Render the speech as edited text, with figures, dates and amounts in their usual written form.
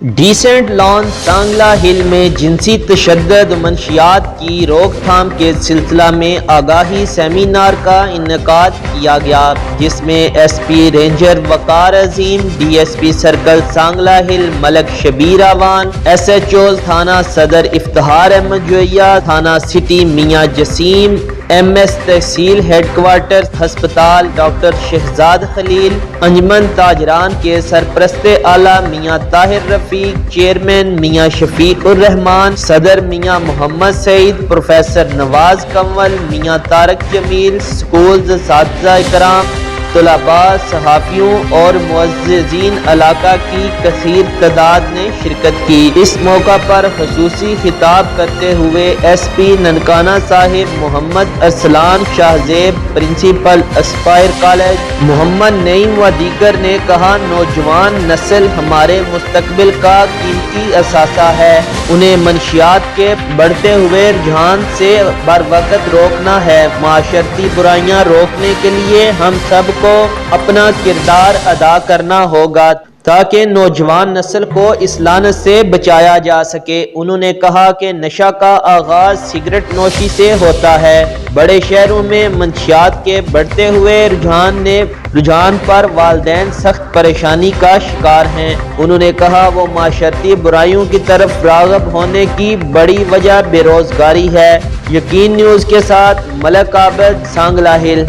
Decent lawn Sangla ہل میں جنسی تشدد و منشیات کی روک تھام کے سلسلہ میں آگاہی سیمینار کا انعقاد کیا گیا، جس میں S P ranger Waqar Azeem, D S P circle Sangla Hill Malik Shabbir Awan, S H Os تھانہ صدر افتخار احمد جویہ، تھانہ city Mian Jasim, M S تحصیل ہیڈ کوارٹر ہسپتال ڈاکٹر شہزاد خلیل، انجمن تاجران کے سرپرست اعلیٰ میاں طاہر رفیق، چیئرمین میاں شفیق الرحمان، صدر میاں محمد سعید، پروفیسر نواز کنول، میاں طارق جمیل، سکولز اساتذہ اکرام، طلباء، صحافیوں اور معززین علاقہ کی کثیر تعداد نے شرکت کی۔ اس موقع پر خصوصی خطاب کرتے ہوئے ایس پی ننکانہ صاحب محمد ارسلان شاہ زیب، پرنسپل اسپائر کالج محمد نعیم و دیگر نے کہا، نوجوان نسل ہمارے مستقبل کا قیمتی اثاثہ ہے، انہیں منشیات کے بڑھتے ہوئے رجحان سے بروقت روکنا ہے۔ معاشرتی برائیاں روکنے کے لیے ہم سب کو اپنا کردار ادا کرنا ہوگا تاکہ نوجوان نسل کو اس لعنت سے بچایا جا سکے۔ انہوں نے کہا کہ نشہ کا آغاز سگریٹ نوشی سے ہوتا ہے۔ بڑے شہروں میں منشیات کے بڑھتے ہوئے رجحان پر والدین سخت پریشانی کا شکار ہیں۔ انہوں نے کہا وہ معاشرتی برائیوں کی طرف راغب ہونے کی بڑی وجہ بے روزگاری ہے۔ یقین نیوز کے ساتھ ملک عابد، سانگلا ہل۔